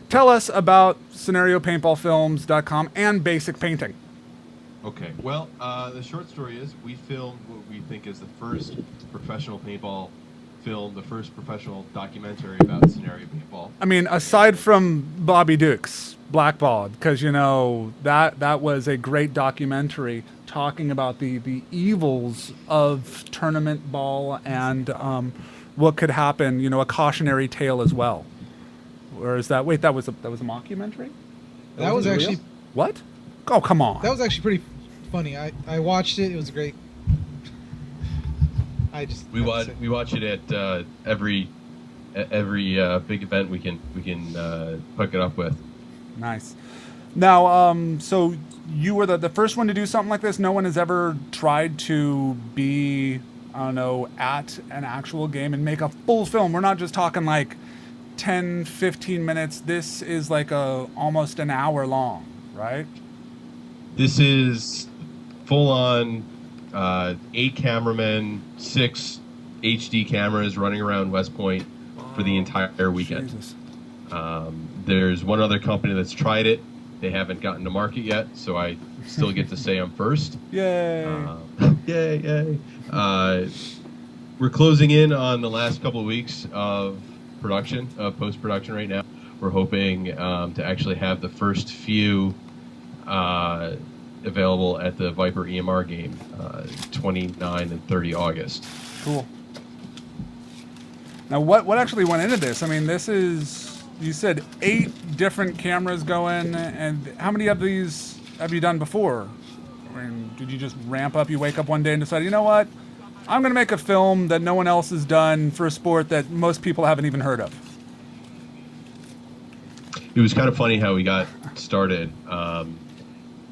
tell us about scenariopaintballfilms.com and basic painting. Okay, well, the short story is we filmed what we think is the first professional paintball film, the first professional documentary about scenario paintball. I mean, aside from Bobby Duke's Blackballed, because, you know, that was a great documentary talking about the evils of tournament ball and what could happen, you know, a cautionary tale as well. Or is that, wait, that was a mockumentary? That was actually... What? Oh, come on. That was actually pretty funny. I watched it. It was great. We watch it at every big event we can hook it up with. Nice. Now, so you were the first one to do something like this. No one has ever tried to be, I don't know, at an actual game and make a full film. We're not just talking like 10, 15 minutes. This is like almost an hour long, right? This is full on 8 cameramen, 6 HD cameras running around West Point for the entire weekend. Jesus. There's one other company that's tried it. They haven't gotten to market yet, so I still get to say I'm first. Yay! Yay! We're closing in on the last couple of weeks of production, of post-production right now. We're hoping to actually have the first few available at the Viper EMR game, 29 and 30 August. Cool. Now, what actually went into this? I mean, this is, you said 8 different cameras going, and how many of these have you done before? I mean, did you just ramp up? You wake up one day and decide, you know what? I'm going to make a film that no one else has done for a sport that most people haven't even heard of. It was kind of funny how we got started.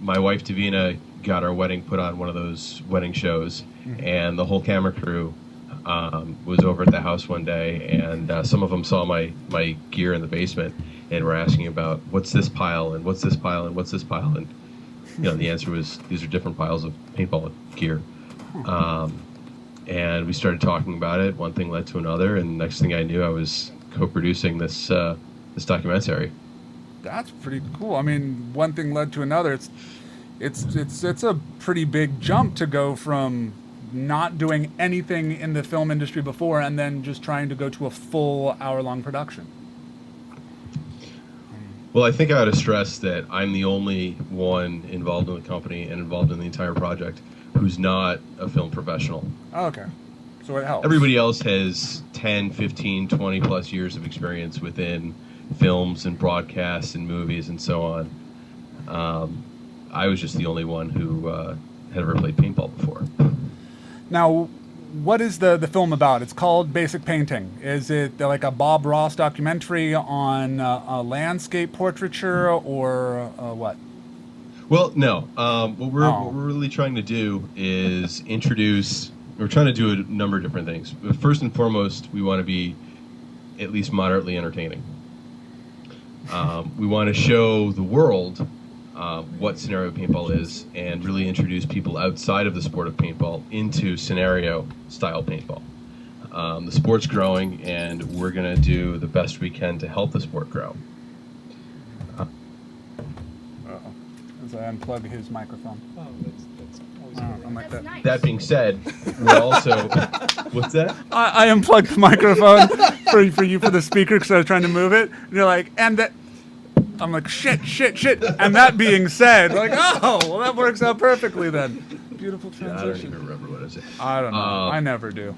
My wife, Davina, got our wedding put on one of those wedding shows, and the whole camera crew was over at the house one day, and some of them saw my gear in the basement and were asking about what's this pile and what's this pile and what's this pile, and you know the answer was these are different piles of paintball gear. And we started talking about it. One thing led to another, and next thing I knew, I was co-producing this documentary. That's pretty cool. I mean, one thing led to another. It's a pretty big jump to go from not doing anything in the film industry before and then just trying to go to a full hour-long production. Well, I think I ought to stress that I'm the only one involved in the company and involved in the entire project who's not a film professional. Oh, okay. So it helps. Everybody else has 10, 15, 20 plus years of experience within films and broadcasts and movies and so on. I was just the only one who had ever played paintball before. Now, what is the film about? It's called Basic Painting. Is it like a Bob Ross documentary on a landscape portraiture or what? Well, no. What we're really trying to do is introduce. We're trying to do a number of different things. But first and foremost, we want to be at least moderately entertaining. We want to show the world what scenario paintball is and really introduce people outside of the sport of paintball into scenario style paintball. The sport's growing, and we're going to do the best we can to help the sport grow. As I unplug his microphone. Oh, that's always I'm like that. Nice. That being said, we're also... What's that? I unplugged the microphone for you for the speaker because I was trying to move it. And you're like, and that. I'm like, shit. And that being said, like, oh, well, that works out perfectly then. Beautiful transition. I don't even remember what I said. I don't know. I never do.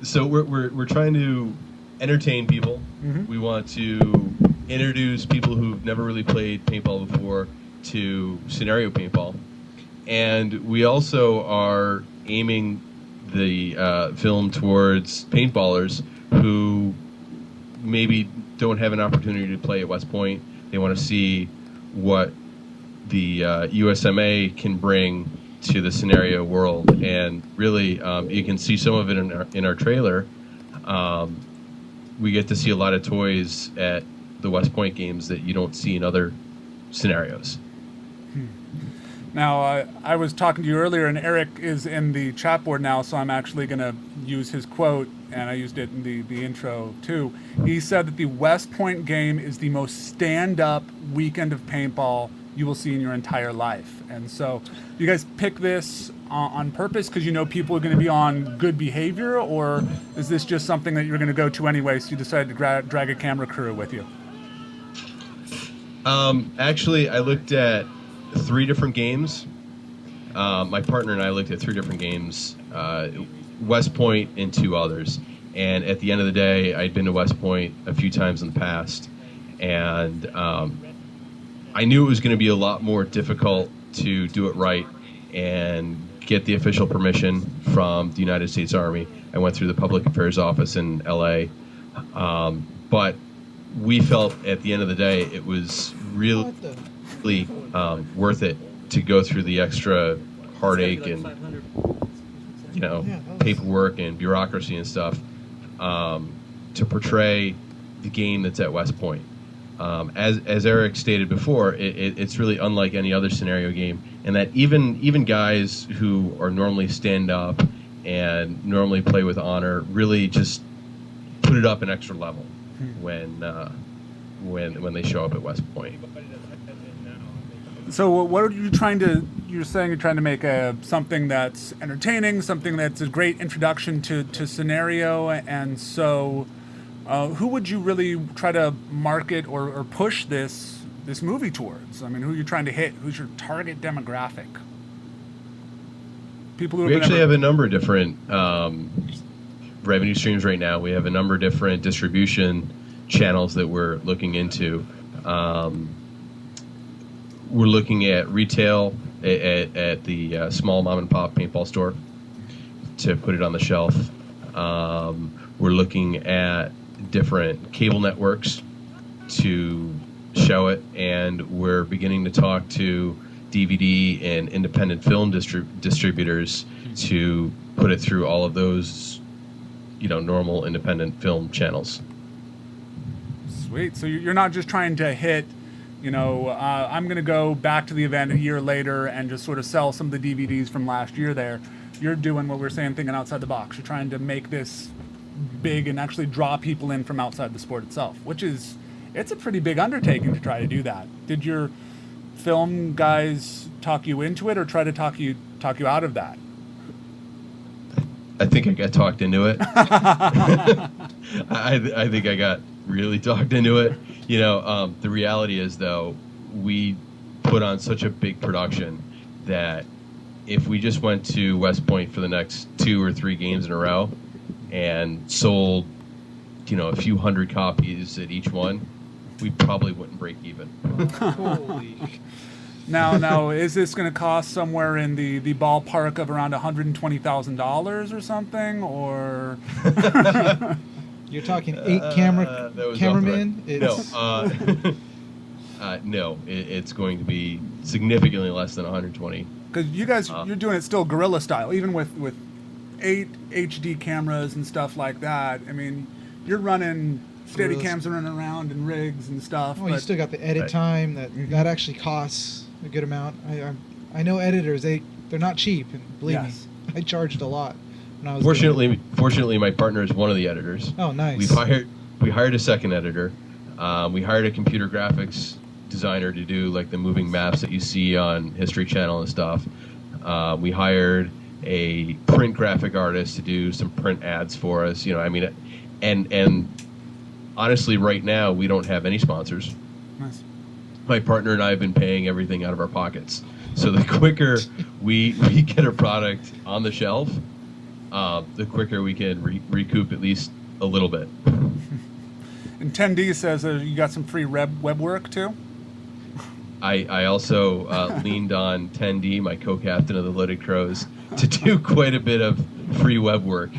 So we're trying to entertain people. Mm-hmm. We want to introduce people who've never really played paintball before to scenario paintball, and we also are aiming the film towards paintballers who maybe don't have an opportunity to play at West Point. They want to see what the USMA can bring to the scenario world, and really you can see some of it in our trailer. We get to see a lot of toys at the West Point games that you don't see in other scenarios. Now, I was talking to you earlier, and Eric is in the chat board now, so I'm actually going to use his quote, and I used it in the intro too. He said that the West Point game is the most stand-up weekend of paintball you will see in your entire life. And so, you guys pick this on purpose because you know people are going to be on good behavior, or is this just something that you're going to go to anyway, so you decided to drag a camera crew with you? Actually, I looked at 3 different games. My partner and I looked at 3 different games, West Point and 2 others. And at the end of the day, I'd been to West Point a few times in the past, and I knew it was going to be a lot more difficult to do it right and get the official permission from the United States Army. I went through the Public Affairs Office in LA, but we felt at the end of the day it was really worth it to go through the extra heartache and paperwork and bureaucracy and stuff to portray the game that's at West Point. As Eric stated before, it's really unlike any other scenario game, and that even guys who are normally stand up and normally play with honor really just put it up an extra level when they show up at West Point. So what are you trying to? You're saying you're trying to make something that's entertaining, something that's a great introduction to scenario, and so who would you really try to market or push this movie towards? I mean, who are you trying to hit? Who's your target demographic? People who we actually have a number of different revenue streams right now. We have a number of different distribution channels that we're looking into. We're looking at retail at the small mom and pop paintball store to put it on the shelf. We're looking at different cable networks to show it, and we're beginning to talk to DVD and independent film distributors to put it through all of those, normal independent film channels. Sweet. So you're not just trying to hit, I'm going to go back to the event a year later and just sort of sell some of the DVDs from last year there. You're doing what we're saying, thinking outside the box. You're trying to make this big and actually draw people in from outside the sport itself, it's a pretty big undertaking to try to do that. Did your film guys talk you into it or try to talk you out of that? I think I got talked into it. I think I got really talked into it. The reality is, though, we put on such a big production that if we just went to West Point for the next 2 or 3 games in a row and sold, a few hundred copies at each one, we probably wouldn't break even. Holy. Now, is this going to cost somewhere in the ballpark of around $120,000 or something, or? You're talking 8 cameramen? No, it's going to be significantly less than 120. Because you guys, you're doing it still guerrilla style, even with 8 HD cameras and stuff like that. I mean, you're running steady cams running around and rigs and stuff. Oh, you still got the edit time that actually costs a good amount. I know editors, they're not cheap, and believe me, I charged a lot when I was Fortunately, my partner is one of the editors. Oh, nice. We hired a second editor. We hired a computer graphics designer to do like the moving maps that you see on History Channel and stuff. We hired a print graphic artist to do some print ads for us. And honestly, right now we don't have any sponsors. Nice. My partner and I have been paying everything out of our pockets. So the quicker we get a product on the shelf, the quicker we can recoup at least a little bit. And 10D says you got some free web work too? I also leaned on 10D, my co-captain of the Loaded Crows, to do quite a bit of free web work.